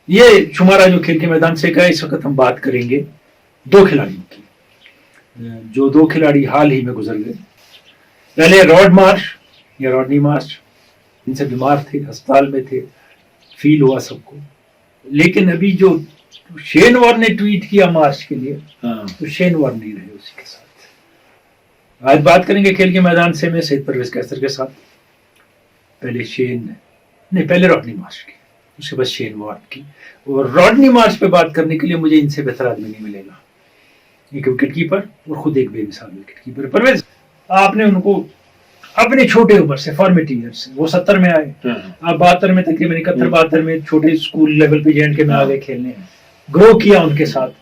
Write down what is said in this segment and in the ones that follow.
یہ شمارہ جو کھیل کے میدان سے کا اس وقت ہم بات کریں گے دو کھلاڑیوں کی، جو دو کھلاڑی حال ہی میں گزر گئے. پہلے راڈ مارش یا راڈنی مارش، ان سے بیمار تھے، ہسپتال میں تھے، فیل ہوا سب کو. لیکن ابھی جو شین وارن نے ٹویٹ کیا مارش کے لیے، تو شین وارن نہیں رہے اسی کے ساتھ. آج بات کریں گے کھیل کے میدان سے میں سید پرویز کیسر کے ساتھ. پہلے راڈنی مارش کی، اس کے بعد شین وارن کی. اور راڈنی مارش پہ بات کرنے کے لیے مجھے ان سے بہتر آدمی نہیں ملے گا. ایک وکٹ کیپر اور خود ایک بے مثال وکٹ کیپر. پرویز، آپ نے ان کو اپنے چھوٹے عمر سے فارمیٹیو ایئر سے، وہ 70 میں آئے، آپ 72 میں تقریباً 71-72 میں چھوٹے اسکول لیول پہ جے اینڈ کے میں آگے کھیلنے ہیں، گرو کیا ان کے ساتھ.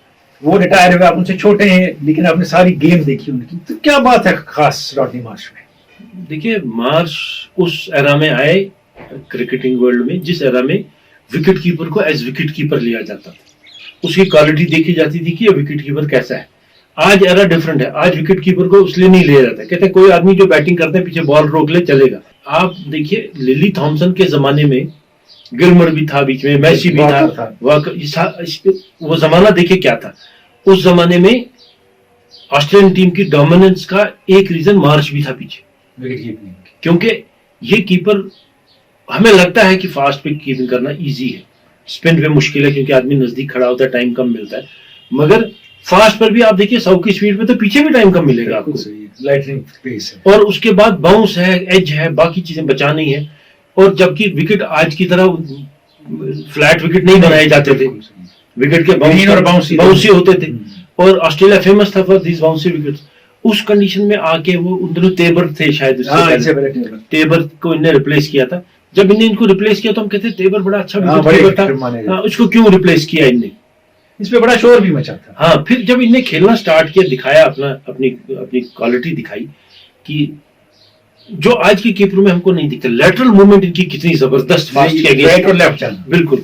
وہ ریٹائر ہوئے، آپ ان سے چھوٹے ہیں لیکن آپ نے ساری گیم دیکھی ان کی. تو کیا بات ہے خاص راڈنی مارش میں؟ دیکھیے، مارش اس ایرا میں آئے کرکٹنگ ورلڈ میں جس ایرا میں وکٹ کیپر کو ایز وکٹ کیپر لیا جاتا تھا. اس کی کوالٹی دیکھی جاتی تھی کہ یہ وکٹ کیپر کیسا ہے. آج ایرا ڈفرنٹ ہے. آج وکٹ کیپر کو اس لیے نہیں لیا جاتا، کہتے ہیں کوئی آدمی جو بیٹنگ کرتا ہے پیچھے بال روک لے چلے گا. آپ دیکھیے للی تھامسن کے زمانے میں گلمر بھی تھا، بیچ میں میسی بھی تھا. وہ زمانہ دیکھیے کیا تھا. اس زمانے میں آسٹریلین ٹیم کی ڈومیننس کا ایک ریزن مارش بھی تھا پیچھے، کیونکہ یہ کیپر ہمیں لگتا ہے کہ فاسٹ پہ کیپنگ کرنا ایزی ہے، اسپن پہ مشکل ہے کیونکہ آدمی نزدیک کھڑا ہوتا ہے، ٹائم کم ملتا ہے. مگر فاسٹ پر بھی آپ دیکھیے 100 کی سپیڈ پہ تو پیچھے بھی ٹائم کم ملے گا آپ کو. اور اس کے بعد باؤنس ہے، ایج ہے، باقی چیزیں بچانی ہے. اور جبکہ وکٹ آج کی طرح فلیٹ وکٹ نہیں بنائے جاتے تھے، وکٹ کے باؤنسی ہوتے تھے. اور آسٹریلیا فیمس تھا فار دیز باؤنسی وکٹس. اس کنڈیشن میں آ کے وہ ان دنوں تیبر تھے شاید، تیبر کو انہیں ریپلیس کیا تھا. جب انہیں ان کو ریپلیس کیا تو ہم کہتے تیبر بڑا اچھا وکٹ کیپر تھا، اس کو کیوں ریپلیس کیا ان نے؟ اس پہ بڑا شور بھی مچا تھا. ہاں، پھر جب انہیں کھیلنا سٹارٹ کیا، دکھایا اپنی کوالٹی دکھائی کہ جو آج کے کیپروں میں ہم کو نہیں دکھتا. لیٹرل موومنٹ ان کی کتنی زبردست، فاسٹ رائٹ اور لیفٹ جانا، بالکل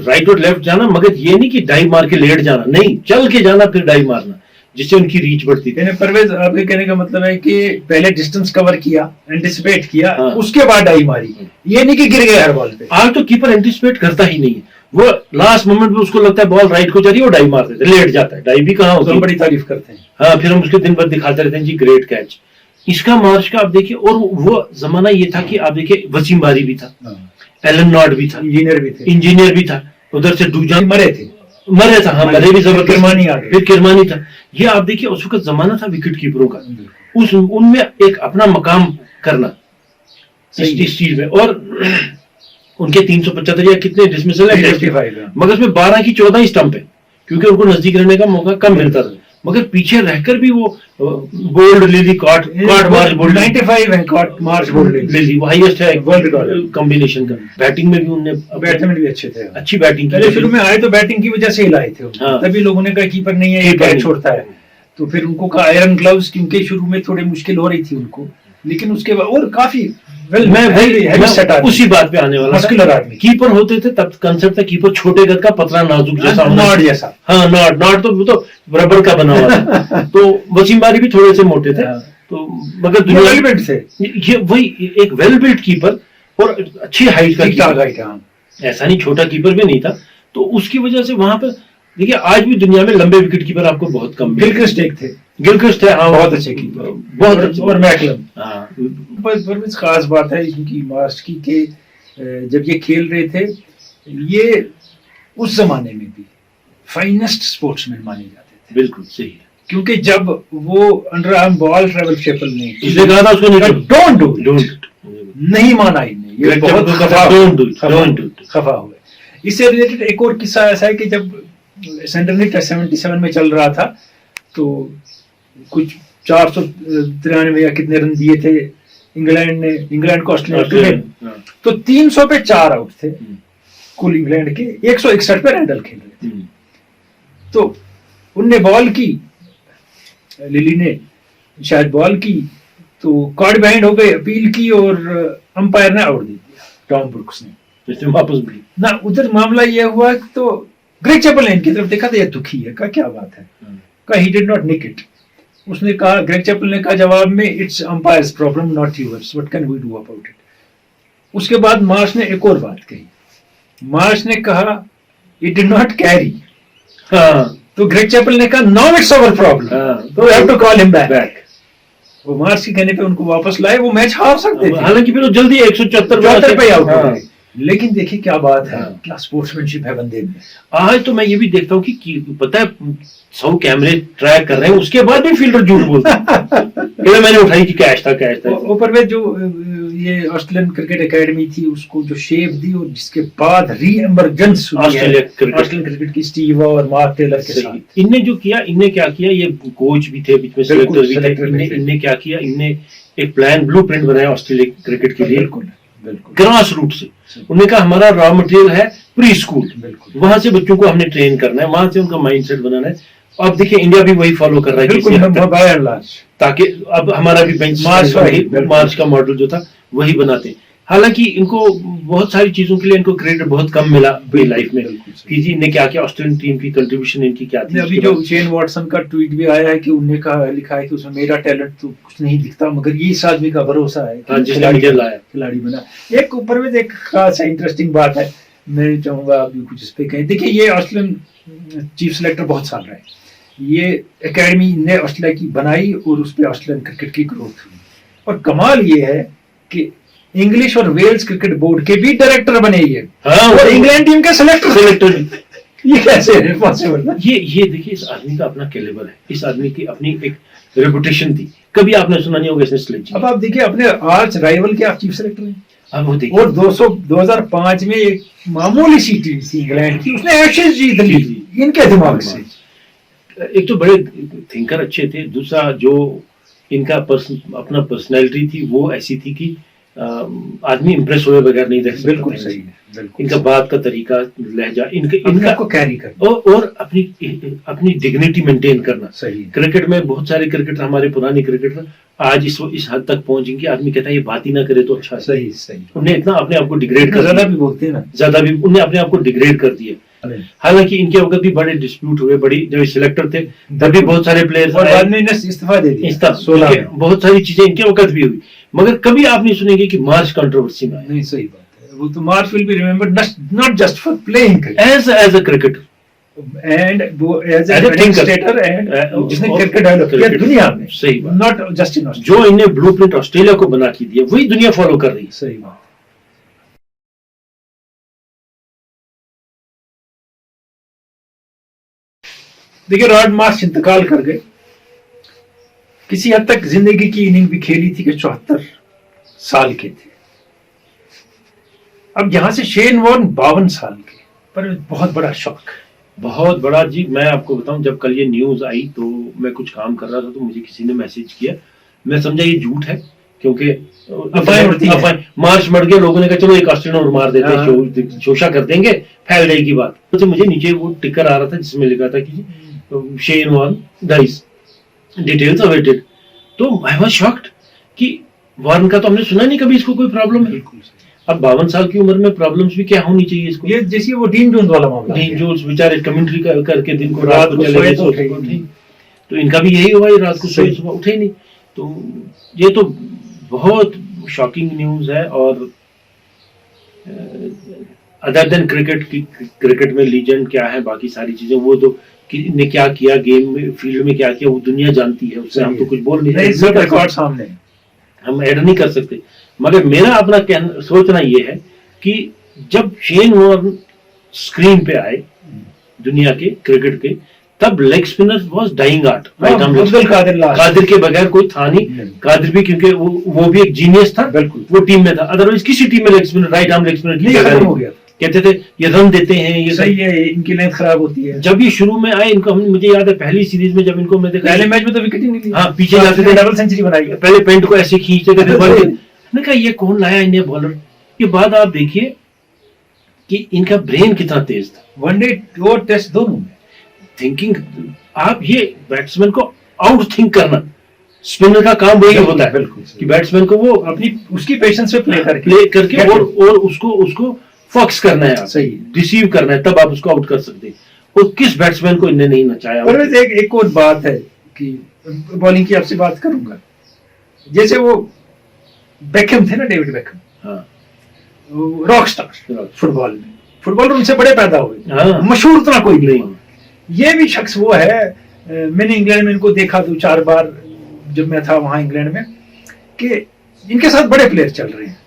رائٹ اور لیفٹ جانا. مگر یہ نہیں کہ ڈائیو مار کے لیٹ جانا، نہیں، چل کے جانا پھر ڈائیو مارنا، جس سے ان کی ریچ بڑھتی تھی. پرویز، آپ کے کہنے کا مطلب ہے کہ پہلے ڈسٹنس کور کیا، اینٹیسپیٹ کیا، اس کے بعد ڈائی ماری. یہ نہیں کہ گر گئے ہر بال پہ. آج تو کیپر اینٹیسپیٹ کرتا ہی نہیں ہے. وہ لاسٹ مومنٹ میں اس کو لگتا ہے بال رائٹ کو جا رہی ہے، وہ ڈائی مار دیتے، لیٹ جاتا ہے. ڈائی بھی کہاں ہوتا ہے، بڑی تعریف کرتے ہیں. ہاں، پھر ہم اس کے دن بھر دکھاتے رہتے ہیں جی گریٹ کیچ. اس کا مارش کا آپ دیکھیے. اور وہ زمانہ یہ تھا کہ آپ دیکھیے وسیم باری بھی تھا، ایلن ناٹ بھی تھا، انجینئر بھی تھا، ادھر سے ڈوجان مرے تھا. ہاں، مرے بھی زبردست، پھر کرمانی تھا. یہ آپ دیکھیے اس وقت زمانہ تھا وکٹ کیپروں کا، ان میں ایک اپنا مقام کرنا اس چیز میں. اور ان کے 375 یا کتنے ڈسمسل ہے، مگر اس میں 12 کی 14 ہی اسٹمپ ہے، کیونکہ ان کو نزدیک رہنے کا موقع کم ملتا تھا. مگر پیچھے رہ کر بھی وہ بولڈ لیلی کاٹ مارش بولڈ 95 ہے، کاٹ مارش بولڈ لیلی وہ ہائیسٹ ہے ورلڈ ریکارڈ کمبینیشن کا. بیٹنگ میں بھی انہوں نے بیٹسمین بھی اچھے تھے، اچھی بیٹنگ کی. شروع میں آئے تو بیٹنگ کی وجہ سے ہی لائے تھے، تبھی لوگوں نے کہا کیپر نہیں ہے، یہ کیچ چھوڑتا ہے. تو پھر ان کو کہا آئرن گلوز، کیونکہ شروع میں تھوڑی مشکل ہو رہی تھی ان کو. لیکن اس کے بعد اور کافی میں اسی بات پہ آنے والا، مسکولر آدمی کیپر ہوتے تھے تب کنسپٹ تھا کیپر چھوٹے قد کا، پتلا نازک جیسا، ناٹ جیسا. ہاں، ناٹ تو وہ تو ربڑ کا بنا ہوا تھا. تو وسیم باری بھی تھوڑے سے موٹے تھے. تو مگر یہ وہی ایک ویل بلٹ کیپر اور اچھی ہائٹ کا، ایسا نہیں چھوٹا کیپر بھی نہیں تھا. تو اس کی وجہ سے وہاں پہ دیکھیے آج بھی دنیا میں لمبے وکٹ کیپر آپ کو بہت کم. گلکرسٹ ایک تھے، گلکرسٹ ہے، ہاں، بہت اچھے کیپر، بہت اچھے. اور میکلم. ہاں، بس خاص بات ہے ان کی مارش کی کہ جب یہ کھیل رہے تھے، یہ اس زمانے میں بھی فائنسٹ اسپورٹس مین مانے جاتے تھے. بالکل صحیح ہے، کیونکہ جب وہ انڈر آرم بال ٹریول شیپل نے کہا تھا اس کو ڈونٹ نہیں مانا، یہ بہت خفا ہوئے. اس سے ریلیٹڈ ایک اور قصہ ایسا ہے کہ جب سینٹرل 77 میں چل رہا تھا تو کچھ 493 یا کتنے رن دیے تھے انگلینڈ کو آسٹریلیا، تو 300 پہ 4 آؤٹ تھے کل انگلینڈ کے، 161 پہ رینڈل کھیل رہے تھے. تو ان نے بال کی، للی نے شاید بال کی تو کارڈ بائنڈ ہو گئے، اپیل کی اور امپائر نے آؤٹ دے دیا، ٹام بروکس نے واپس بھی نہ. ادھر معاملہ یہ ہوا تو گریگ چیپل نے ان کی طرف دیکھا تھا، یہ دکھی ہے، کیا بات ہے، کہا ہی ڈڈ ناٹ نک اٹ. اس نے کہا، گریگ چیپل نے کہا جواب میں، it's umpire's problem not yours, what can we do about it. اس کے بعد مارش نے ایک اور بات کہی. مارش نے کہا It did not carry. हाँ तो ग्रेग चैपल ने कहा now it's our problem. तो we have to call him back. वो मार्च के कहने पे उनको वापस लाए, वो मैच हार सकते थे, हालांकि फिर वो जल्दी 174 पे आउट हो गए। लेकिन देखिए क्या बात है, क्या स्पोर्ट्समैनशिप है बंदे में। आज तो मैं ये भी देखता हूँ कि पता है 100 कैमरे ट्रैक कर रहे हैं, उसके बाद भी फील्डर झूठ बोलता है मैंने उठाई कि कैच था। ऊपर में जो ये ऑस्ट्रेलियन क्रिकेट एकेडमी थी उसको जो शेप दी, और जिसके बाद री एमर्जेंस ऑस्ट्रेलियन क्रिकेट की स्टीव और मार्क टेलर के साथ इनने जो किया, इनने क्या किया, ये कोच भी थे बीच में, सिलेक्टर भी थे, इनने क्या किया, इनने एक प्लान ब्लूप्रिंट बनाया ऑस्ट्रेलिया क्रिकेट के लिए, बिल्कुल ग्रास रूट से। उन्होंने कहा हमारा रॉ मटेरियल है प्री स्कूल, वहां से बच्चों को हमने ट्रेन करना है, वहां से उनका माइंडसेट बनाना है। अब देखिए इंडिया भी वही फॉलो कर रहा है, ताकि अब हमारा भी बेंच मार्च का मॉडल जो था वही बनाते हैं। हालांकि इनको बहुत सारी चीजों के लिए इनको क्रेडिट बहुत कम मिला लाइफ में कि जी इन्हें क्या क्या ऑस्ट्रेलियन टीम की कंट्रीब्यूशन इनकी क्या थी। अभी जो शेन वॉटसन का ट्वीट भी आया है कि उन्होंने कहा, लिखा है कि उसमें मेरा टैलेंट तो कुछ नहीं दिखता, मगर ये इस आदमी का भरोसा है खिलाड़ी बना। एक ऊपर में एक खास इंटरेस्टिंग बात है, मैं चाहूंगा आप भी कुछ इस पे कहें। देखिए ये ऑस्ट्रेलियन चीफ सेलेक्टर बहुत साल रहे, ये एकेडमी ने ऑस्ट्रेलिया की बनाई और उस पर ऑस्ट्रेलियन क्रिकेट की ग्रोथ हुई। और कमाल ये है कि इंग्लिश और वेल्स क्रिकेट बोर्ड के भी डायरेक्टर बने ये, और इंग्लैंड टीम के सेलेक्टर ये कैसे है पॉसिबल? ये देखिए इस आदमी का अपना कैलिबर है, इस आदमी की अपनी एक रेपुटेशन थी, कभी आपने सुना नहीं होगा इसने स्लेजिंग। अब आप देखिए अपने आर्च राइवल के आप चीफ सेलेक्टर हैं, अब वो देखिए। और 2005 में एक मामूली सी टीम थी इंग्लैंड की, उसने एशेज जीत ली इनके दिमाग से। एक तो बड़े थिंकर अच्छे थे, दूसरा जो इनका अपना पर्सनैलिटी थी वो ऐसी थी कि आदमी इंप्रेस हुए बगैर नहीं रह सकता। बिल्कुल सही है, बिल्कुल इनका बात का तरीका, लहजा, इनका को कैरी करना और अपनी डिग्निटी मेंटेन करना सही। क्रिकेट में बहुत सारे क्रिकेटर, हमारे पुराने क्रिकेटर आज इस हद तक पहुंचे कि आदमी कहता है ये बात ही ना करे तो अच्छा। सही। उन्हें इतना अपने आप को डिग्रेड कर, ज्यादा भी बोलते हैं ना, ज्यादा भी उन्हें अपने आप को डिग्रेड कर दिया। हालांकि इनके वक्त भी बड़े डिस्प्यूट हुए, बड़ी जब सिलेक्टर थे तभी बहुत सारे प्लेयर्स, और बाद में इन्हें इस्तीफा दे दिया 16 में। बहुत सारी चीजें इनके वक्त भी हुई, मगर कभी आप नहीं सुनेंगे कि मार्च कंट्रोवर्सी में नहीं। सही बात है, वो तो Marsh will be remembered not just for playing as a cricketer and वो एज अ थिंकर एंड जिसने क्रिकेट डेवलप किया दुनिया में। सही बात, नॉट जस्ट इन ऑस्ट्रेलिया। जो इन्हें ब्लूप्रिंट ऑस्ट्रेलिया को बना के दिया वही दुनिया फॉलो कर रही है। सही बात। देखिए रॉड मार्श इंतकाल कर गए, किसी हद तक जिंदगी की इनिंग भी खेली थी कि 74 साल के थे। अब यहां से शेन वॉर्न 52 साल के, पर बहुत बड़ा शौक, बहुत बड़ा जी। मैं आपको बताऊं, जब कल ये न्यूज आई तो मैं कुछ काम कर रहा था तो मुझे किसी ने मैसेज किया, मैं समझा ये झूठ है क्योंकि मार्च मर गए, लोगों ने कहा चलो एक ऑस्ट्रेलियन और मार देते हैं, शोषा कर देंगे, फैल जाएगी बात। तो मुझे नीचे वो टिकर आ रहा था जिसमें लिखा था कि Shane Warne dies, details awaited. तो आई वाज शॉक्ड कि वॉर्न का तो हमने सुना नहीं कभी इसको कोई प्रॉब्लम है। अब 52 साल की उम्र में प्रॉब्लम्स भी क्या होनी चाहिए इसको? ये जैसे वो डीन जोन्स वाला मामला, डीन जोन्स बेचारे कमेंट्री करके दिन को रात को चले गए, तो इनका भी यही हुआ, ये रात को सोए सुबह उठे नहीं। तो ये तो बहुत शॉकिंग न्यूज है। और अदर देन क्रिकेट में लीजेंड क्या है, बाकी सारी चीजें वो तो ने क्या किया गेम में, फील्ड में क्या किया वो दुनिया जानती है, उससे हम तो कुछ बोल नहीं सकते, सामने हम ऐड नहीं कर सकते। मगर मेरा अपना सोचना ये है कि जब शेन वॉर्न स्क्रीन पे आए दुनिया के क्रिकेट के, तब leg spinner was dying art. Qadir के बगैर कोई था नहीं। कादिर भी क्योंकि वो भी एक जीनियस था, वो टीम में था, अदरवाइज किसी टीम में leg spinner, right arm leg spinner की जगह हो गया। कहते थे ये रन देते हैं, ये सही है, इनकी लेंथ खराब होती है। जब ये शुरू में आए इनको, मुझे याद है पहली सीरीज में जब इनको मैं देखा, पहले मैच में तो विकेट ही नहीं ली, हाँ पीछे जाते थे, डबल सेंचुरी बनाई, पहले पेंट को ऐसे खींचते थे, मैंने कहा ये कौन लाया इंडिया बॉलर। के बाद आप देखिए कि इनका ब्रेन कितना तेज था, वनडे और टेस्ट दोनों में थिंकिंग। आप ये बैट्समैन को आउट थिंक करना, स्पिनर का काम वही होता है कि बैट्समैन को वो अपनी उसकी पेशेंस पे प्ले करके और उसको फोकस करना है, सही रिसीव करना है, तब आप उसको आउट कर सकते हैं। और किस बैट्समैन को इन्हें नहीं नचाया। और एक और बात है कि बॉलिंग की आपसे बात करूंगा, जैसे वो बेकहम थे ना, डेविड बेकहम, हाँ रॉक स्टार फुटबॉल में, फुटबॉलर उनसे बड़े पैदा हुए, हाँ। मशहूर उतना कोई नहीं। नहीं। ये भी शख्स वो है, मैंने इंग्लैंड में इनको देखा 2-4 बार जब मैं था वहां इंग्लैंड में, कि इनके साथ बड़े प्लेयर चल रहे हैं,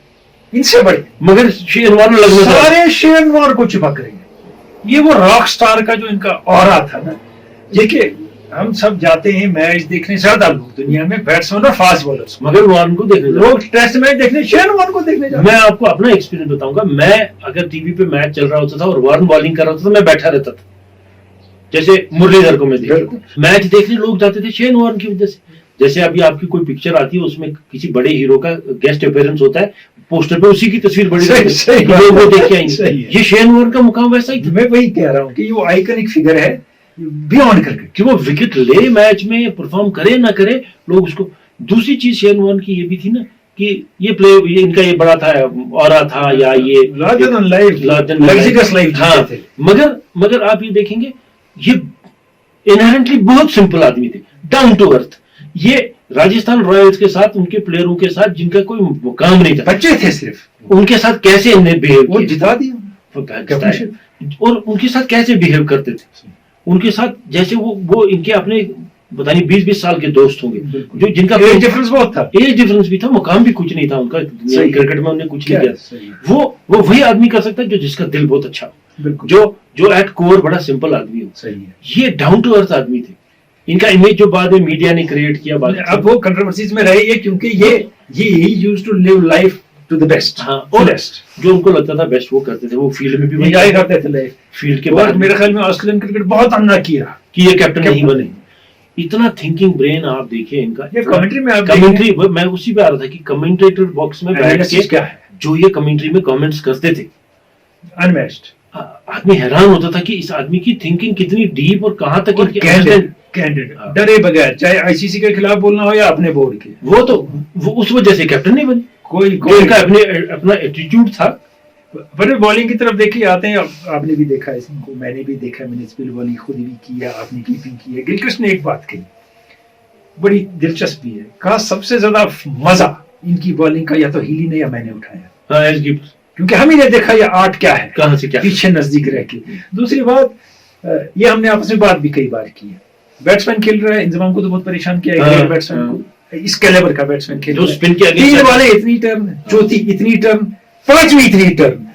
इनसे बड़े, मगर शेन वार्न लगभग सारे शेन वॉर्न को चिपक रहे हैं। ये वो रॉक स्टार का जो इनका ऑरा था ना। देखिए हम सब जाते हैं मैच देखने, ज्यादा लोग दुनिया में बैट्समैन और फास्ट बॉलर्स, मगर वार्न को देखने लोग टेस्ट मैच देखने शेन वॉर्न को देखने जाते। मैं आपको अपना एक्सपीरियंस बताऊंगा। मैं अगर टीवी पे मैच चल रहा होता था और वार्न बॉलिंग कर रहा होता था, मैं बैठा रहता था, जैसे मुरलीधर को मैं देखता, मैच देखने लोग जाते थे शेन वॉर्न की वजह से। जैसे अभी आपकी कोई पिक्चर आती है, उसमें किसी बड़े हीरो का गेस्ट अपीयरेंस होता है, पोस्टर पे उसी की तस्वीर बड़ी सही लोग वो देख के आएंगे। सही है। ये शेन वॉर्न का मुकाम वैसा ही था। मैं वही कह रहा हूँ कि वो आइकनिक फिगर है बियॉन्ड क्रिकेट। कि वो विकेट ले, मैच में परफॉर्म करे ना करे, लोग उसको। दूसरी चीज शेन वॉर्न की ये भी थी ना कि ये प्ले, इनका ये बड़ा था, ऑरा था, या ये larger than life, luxurious life हाँ। मगर आप ये देखेंगे, ये इनहेरेंटली बहुत सिंपल आदमी थे, डाउन टू अर्थ। ये राजस्थान रॉयल्स के साथ, उनके प्लेयरों के साथ जिनका कोई मुकाम नहीं था, बच्चे थे सिर्फ, उनके साथ कैसे इन्हें बिहेव, वो जिता दिया। और उनके साथ कैसे बिहेव करते थे, उनके साथ जैसे वो इनके अपने पता नहीं 20-20 साल के दोस्त होंगे, जो जिनका एज डिफरेंस बहुत था, एज डिफरेंस भी था, मुकाम भी कुछ नहीं था उनका, क्रिकेट में उन्हें कुछ नहीं किया। वो वही आदमी कर सकता है जो जिसका दिल बहुत अच्छा हो, जो एट कोर बड़ा सिंपल आदमी हो। सही है। ये डाउन टू अर्थ आदमी थे। इनका इमेज जो बाद में मीडिया ने क्रिएट किया, अब वो कंट्रोवर्सीज में रहे ये, क्योंकि ये used to live life to the best. हाँ, और जो उनको लगता था बेस्ट वो करते थे। वो फील्ड में भी वही एंजॉय करते थे लाइफ। फील्ड के बाद मेरे ख्याल में ऑस्ट्रेलियन क्रिकेट बहुत अनलकी रहा कि ये कैप्टन नहीं बने। इतना थिंकिंग ब्रेन आप देखिए इनका। ये कमेंट्री में आप कमेंट्री, मैं उसी पे आ रहा था कि कमेंटेटर बॉक्स में बैठ के क्या है जो ये कमेंट्री में कमेंट्स करते थे, अनमैच्ड। आदमी हैरान होता था कि इस आदमी की थिंकिंग कितनी डीप और कहां तक इनकी कैंडिड, डरे बगैर, चाहे आईसीसी के खिलाफ बोलना हो या अपने बोर्ड के। वो उस वजह से कैप्टन नहीं बने। कोई इनका अपना एटीट्यूड था। पर बॉलिंग की तरफ देखिए आते हैं, आपने भी देखा है इसको, मैंने भी देखा है, मैंने स्पिन बॉलिंग खुद भी की है, आपने कीपिंग की है। गिलक्रिस्ट ने एक बात कही बड़ी दिलचस्पी है, कहा सबसे ज्यादा मजा इनकी बॉलिंग का या तो हीली ने या मैंने उठाया, क्योंकि हम ही ने देखा ये आर्ट क्या है, कहां से क्या पीछे नजदीक रह के। दूसरी बात, ये हमने आपस में बात भी कई बार की है, बैट्समैन खेल रहा है, इंजमाम को तो बहुत परेशान किया है बैट्समैन को, इस कैलिबर का बैट्समैन खेल रहा है, स्पिन के तीन वाले इतनी टर्न, चौथी इतनी टर्न, पांचवी इतनी टर्न,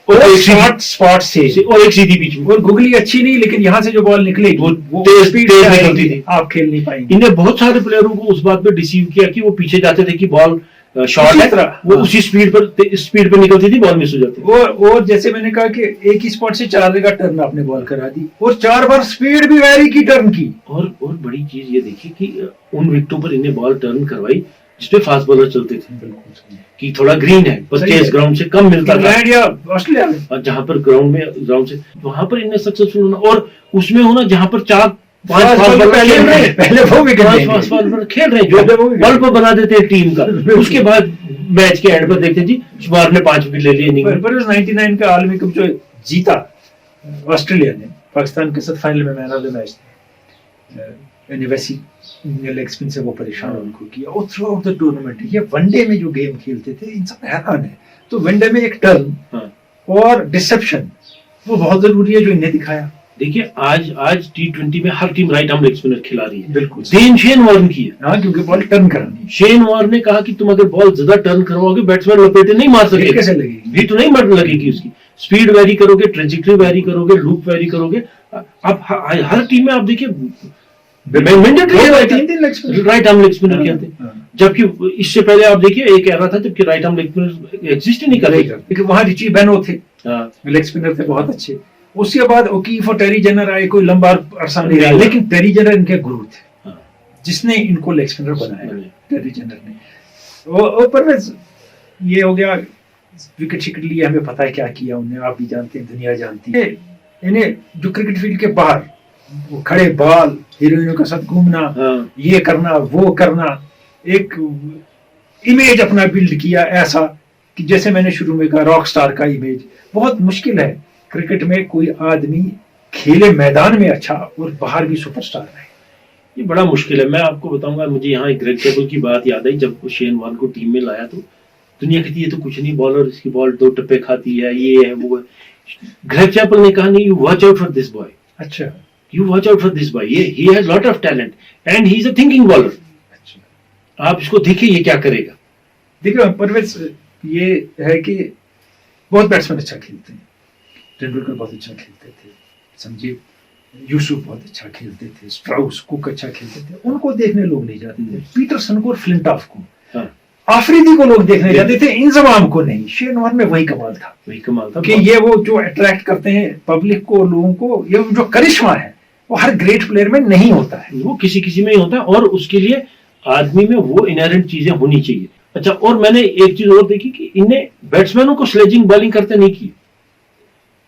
और स्पॉट से और एक सीधी बीच में, और गुगली अच्छी नहीं, लेकिन यहाँ से जो बॉल निकली वो तेज निकलती थी, आप खेल नहीं पाएंगे। इन्हें बहुत सारे प्लेयरों को उस बात पे डिसीव किया कि वो पीछे जाते थे कि बॉल शॉर्ट है, वो उसी स्पीड पर निकलती थी, बॉल मिस हो जाती। और जैसे मैंने कहा कि एक ही स्पॉट से 4 जगह टर्न आपने बॉल करा दी, और 4 बार स्पीड भी वैरी की टर्न की। और बड़ी चीज ये देखी कि उन विकेटों पर इन्हें बॉल टर्न करवाई जिसपे फास्ट बॉलर चलते थे, बिल्कुल कि थोड़ा ग्रीन है, बस तेज ग्राउंड से कम मिलता था, या ऑस्ट्रेलिया में जहां पर ग्राउंड से वहां पर इन्हें सक्सेसफुल होना, और उसमें होना जहां पर 4-5 पहले वो विकेट खेल रहे जो बॉल पर बना देते हैं टीम का, उसके बाद मैच के एंड पर देखते हैं जी शुमार ने 5 विकेट ले लिए। पर 99 का आलमी कप जो जीता ऑस्ट्रेलिया ने पाकिस्तान के साथ फाइनल में, मैन ऑफ द मैच, वैसी लेग स्पिन से वो परेशान उनको किया, और थ्रू आउट द टूर्नामेंट ये वनडे में जो गेम खेलते थे, इंसान हैरान है। तो वनडे में एक टर्न और डिसेप्शन वो बहुत जरूरी है जो इन्हें दिखाया। देखिए आज T20 में हर team right arm leg spinner खिला रही है, बिल्कुल देन शेन वॉर्न की है। हाँ, क्योंकि बॉल टर्न करानी है। शेन वॉर्न ने कहा कि तुम अगर बॉल ज्यादा टर्न करवाओगे बैट्समैन लपेटे नहीं मार सके, कैसे लगेगी, भी तो नहीं मार लगेगी उसकी, स्पीड वेरी करोगे, ट्रेजेक्टरी वेरी करोगे, लूप वेरी करोगे। आप हर टीम में आप देखिए राइट आर्म लेग स्पिनर क्या थे, जबकि इससे पहले आप देखिए एक एरा था जबकि right arm leg spinner exist ही नहीं कर रहे थे। वहां रिची बेनो थे, लेग स्पिनर थे बहुत अच्छे। उसके बाद ओकीफ और टेरी जेनर आए, कोई लंबा अरसा नहीं रहा, लेकिन टेरी जेनर इनके गुरु थे, जिसने इनको लेग स्पिनर बनाया, टेरी जेनर ने। और परवेज ये हो गया, विकेट शिकेट लिए, हमें पता है क्या किया उन्हें, आप भी जानते हैं, दुनिया जानती है। इन्हें जो क्रिकेट फील्ड के बाहर वो खड़े बाल, हीरोइनों के साथ घूमना, ये करना वो करना, एक इमेज अपना बिल्ड किया ऐसा कि जैसे मैंने शुरू में कहा, रॉक स्टार का इमेज। बहुत मुश्किल है क्रिकेट में कोई आदमी खेले मैदान में अच्छा और बाहर भी सुपरस्टार रहे, ये बड़ा मुश्किल है। मैं आपको बताऊंगा, मुझे यहाँ एक ग्रेग टेबल की बात याद आई, जब शेन वॉर्न को टीम में लाया तो दुनिया कहती है तो कुछ नहीं, बॉलर इसकी बॉल 2 टप्पे खाती है, ये है वो है। ग्रेग चैपल ने कहा नहीं, you watch out for this boy, अच्छा you watch out for this boy, ये he has lot of talent and he is a thinking bowler, अच्छा। आप इसको देखिए ये क्या करेगा। देखो परवेज, ये है कि बहुत बैट्समैन अच्छा खेलते हैं, तेंदुलकर बहुत अच्छा खेलते थे, संजीव यूसुफ बहुत अच्छा खेलते थे, स्ट्राउस कुक अच्छा खेलते थे, उनको देखने लोग नहीं जाते थे। पीटरसन को और फ्लिंटॉफ को, हाँ, आफरीदी को लोग देखने जाते थे, इंजमाम को नहीं। शेन वॉर्न में वही कमाल था वही कमाल था कि ये वो जो अट्रैक्ट करते हैं पब्लिक को, लोगों को, ये जो करिश्मा है वो हर ग्रेट प्लेयर में नहीं होता है, वो किसी किसी में ही होता है, और उसके लिए आदमी में वो इनहेरेंट चीजें होनी चाहिए। अच्छा, और मैंने एक चीज और देखी कि इन्हें बैट्समैनों को स्लेजिंग बॉलिंग करते नहीं की,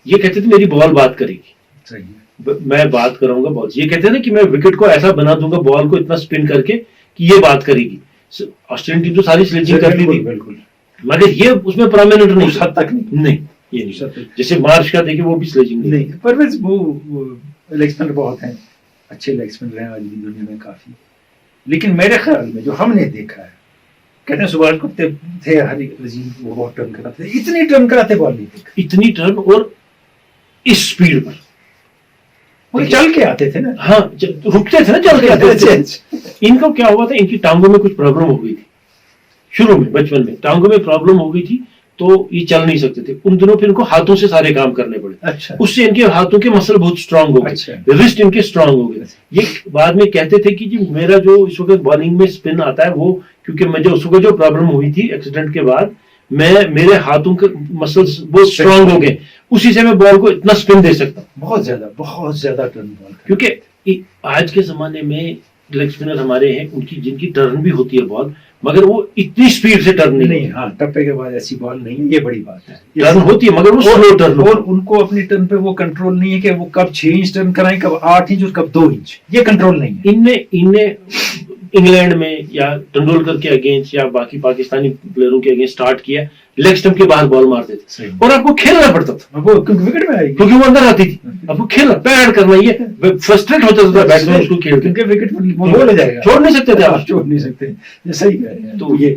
ये कहते थे मेरी बॉल बात करेगी, सही है, मैं बात कराऊंगा बॉल, ये कहते हैं ना कि मैं विकेट को ऐसा बना दूंगा बॉल को इतना स्पिन करके कि ये बात करेगी। ऑस्ट्रेलियन टीम तो सारी स्लेजिंग करती थी, बिल्कुल, मगर ये उसमें प्रोमिनेंट नहीं, उस हद तक नहीं, ये नहीं। जैसे मार्श का देखिए वो भी स्लेजिंग नहीं। परवेज वो लेग स्पिनर बहुत हैं, अच्छे लेग स्पिनर हैं आज भी दुनिया में काफी, लेकिन मेरे ख्याल में जो हमने देखा है, कहते हैं सुभाष गुप्ता थे, हरी वजीर, वो बहुत टर्न कराते थे, इतनी टर्न कराते बॉल नहीं देखा, इतनी टर्न और इस स्पीड पर वो चल के आते थे ना, हाँ रुकते थे ना, चल के आते थे। इनको क्या हुआ था, इनकी टांगों में कुछ प्रॉब्लम हो गई थी शुरू में, बचपन में टांगों में प्रॉब्लम हो गई थी, तो ये चल नहीं सकते थे। उन दिनों फिर इनको हाथों से सारे काम करने पड़े, अच्छा, उससे इनके हाथों के मसल बहुत स्ट्रांग हो गए, अच्छा, रिस्ट इनके स्ट्रांग हो गए। ये बाद में कहते थे कि जी मेरा जो इस वक्त बॉलिंग में स्पिन आता है वो, क्योंकि मुझे उस वक्त जो प्रॉब्लम हुई थी एक्सीडेंट के बाद, मेरे हाथों के मसल्स बहुत स्ट्रांग हो गए, उसी से मैं बॉल को इतना स्पिन दे सकता हूँ, बहुत ज्यादा टर्न बॉल, क्योंकि आज के जमाने में लेग स्पिनर हमारे हैं, उनकी जिनकी टर्न भी होती है बॉल, मगर वो इतनी स्पीड से टर्न नहीं। हाँ, टप्पे के बाद ऐसी बॉल नहीं है, ये बड़ी बात है, टर्न होती है मगर वो स्लो टर्न, और उनको अपनी टर्न पे वो कंट्रोल नहीं है कि वो कब 6 इंच टर्न कराएं, कब 8 इंच और कब 2 इंच, ये कंट्रोल नहीं है। इनने इंग्लैंड में या तेंदुलकर के अगेंस्ट या बाकी पाकिस्तानी प्लेयरों के अगेंस्ट स्टार्ट किया, लेग स्टंप के बाहर बॉल मारते थे और आपको खेलना पड़ता था, वो क्योंकि विकेट में आएगी, क्योंकि वो अंदर आती थी, आपको खेलना पैड करना, ये फ्रस्ट्रेट होता था बैट्समैन उसको खेल, क्योंकि विकेट वो हो जाएगा, छोड़ नहीं सकते थे आप, छोड़ नहीं सकते, ये सही कह रहे हैं। तो ये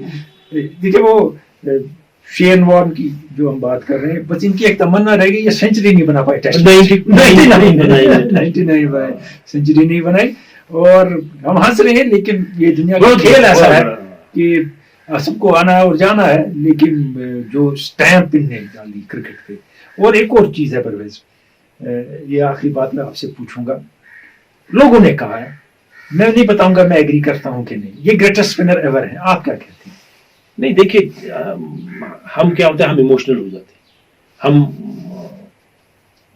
देखिए वो शेन वॉर्न की जो हम बात कर रहे हैं, बस इनकी एक तमन्ना रह गई, ये सेंचुरी नहीं बना पाए, टेस्ट 99 बनाए, सेंचुरी नहीं बनाई, और हम हंस रहे हैं, लेकिन ये दुनिया का खेल ऐसा है कि सबको आना है और जाना है, लेकिन जो स्टैंप इनने डाली क्रिकेट पे। और एक और चीज है परवेज, ये आखिरी बात मैं आपसे पूछूंगा, लोगों ने कहा है, मैं नहीं बताऊंगा मैं एग्री करता हूं कि नहीं, ये ग्रेटेस्ट स्पिनर एवर है, आप क्या कहते हैं? नहीं देखिए, हम क्या होता है, हम इमोशनल हो जाते हैं, हम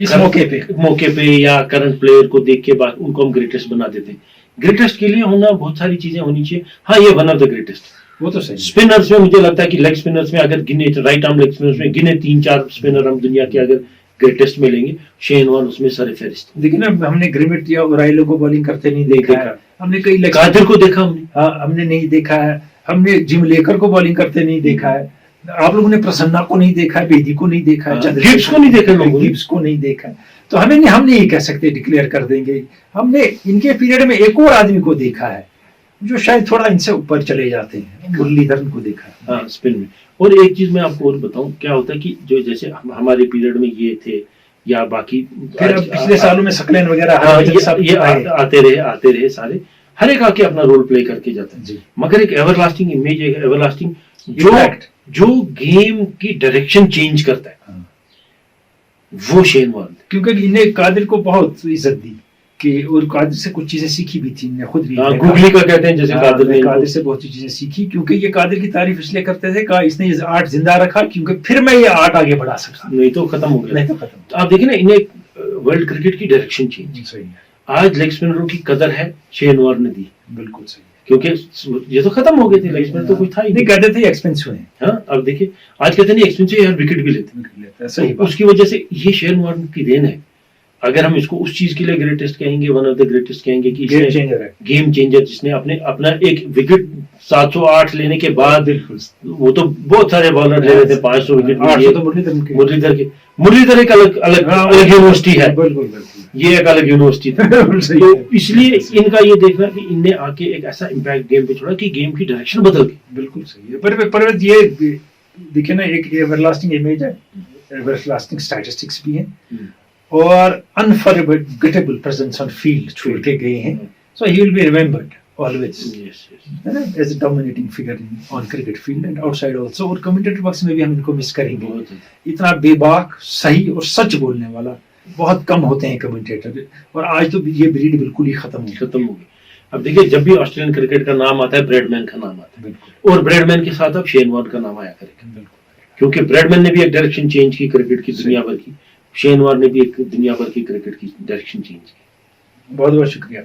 इस मौके पे या करंट प्लेयर को देख के बाद उनको हम ग्रेटेस्ट बना देते हैं। ग्रेटेस्ट के लिए होना बहुत सारी चीजें होनी चाहिए, हाँ ये वन ऑफ द ग्रेटेस्ट, वो तो सही। स्पिनर्स में मुझे लगता है कि लेग स्पिनर्स में अगर गिने, राइट आर्म लेग स्पिनर्स में गिने 3-4 स्पिनर हम दुनिया के अगर ग्रेटेस्ट में लेंगे, शेन वॉर्न उसमें सरफहरिस्त। देखिए ना, हमने ग्रिमिट या ओराइलो को बॉलिंग करते नहीं देखा है, हमने कई कादिर को देखा हमने, हाँ हमने नहीं देखा है, हमने जिम लेकर को बॉलिंग करते नहीं देखा है, आप लोगों ने प्रसन्ना को नहीं देखा है, बेदी को नहीं देखा है, गिब्स को नहीं देखा, लोगों गिब्स को नहीं देखा है, तो हम नहीं कह सकते डिक्लेयर कर देंगे। हमने इनके पीरियड में एक और आदमी को देखा है जो शायद थोड़ा इनसे ऊपर चले जाते हैं, मुरलीधरन को देखा है, हाँ स्पिन में। और एक चीज मैं आपको और बताऊं, क्या होता है कि जो जैसे हमारे पीरियड में ये थे या बाकी फिर पिछले सालों में सकलेन वगैरह आते रहे सारे, हर एक आके अपना रोल प्ले करके जाता है, मगर एक एवरलास्टिंग इमेज, एक एवरलास्टिंग जो गेम की डायरेक्शन चेंज करता है, वो शेन वॉर्न, क्योंकि इन्हें कादिर को बहुत इज्जत दी कि, और कादिर से कुछ चीजें सीखी भी थी, इन्हें खुद भी गुगली का कहते हैं, जैसे कादिर से बहुत सी चीजें सीखी, क्योंकि ये कादिर की तारीफ इसलिए करते थे, कहा इसने ये आर्ट जिंदा रखा, क्योंकि फिर मैं ये आर्ट आगे बढ़ा सका, नहीं तो खत्म हो गया, तो आप देखिए ना, इन्हें वर्ल्ड क्रिकेट की डायरेक्शन चेंज। सही है, आज लेग स्पिनरों की कदर है, शेन वॉर्न ने दी, बिल्कुल सही, क्योंकि ये तो खत्म हो गए थे, लेग स्पिनर तो कोई था ही नहीं, कहते थे एक्सपेंसिव है, हाँ अब देखिए आज कहते नहीं एक्सपेंसिव यार, विकेट भी लेते, सही, उसकी वजह से ये शेन वॉर्न की देन है। अगर हम इसको उस चीज के लिए ग्रेटेस्ट कहेंगे, वन ऑफ द ग्रेटेस्ट कहेंगे कि गेम चेंजर, जिसने अपना एक विकेट 708 लेने के बाद, वो तो बहुत सारे बॉलर ले रहे थे 500 विकेट, मुरलीधर एक अलग यूनिवर्सिटी है, ये एक अलग यूनिवर्सिटी थी, तो इसलिए इनका ये देखना कि इनने आके एक ऐसा इम्पैक्ट गेम पे छोड़ा कि गेम की डायरेक्शन बदल गई। बिल्कुल सही है, पर ये देखिए ना, एक एवरलास्टिंग इमेज है, ایور لاسٹنگ اسٹیٹسٹکس بھی ہیں اور انفرگیٹیبل پریزنس آن فیلڈ چھوڑ کے گئے ہیں. So he will be remembered always as a dominating figure on cricket field and outside also. اور کمنٹیٹر باکس میں بھی ہم ان کو مس کریں گے. اتنا بے باک, صحیح اور سچ بولنے والا بہت کم ہوتے ہیں کمنٹیٹر, اور آج تو یہ بریڈ بالکل ہی ختم ہو گئی. اب دیکھیے جب بھی آسٹریلین کرکٹ کا نام آتا ہے بریڈ مین کا نام آتا ہے, اور بریڈ مین کے ساتھ اب شین وارن کا نام آیا کرے گا, کیونکہ بریڈ مین نے بھی ایک ڈائریکشن چینج کی کرکٹ کی دنیا بھر کی, شین وارن نے بھی ایک دنیا بھر کی کرکٹ کی ڈائریکشن چینج کی. بہت بہت شکریہ.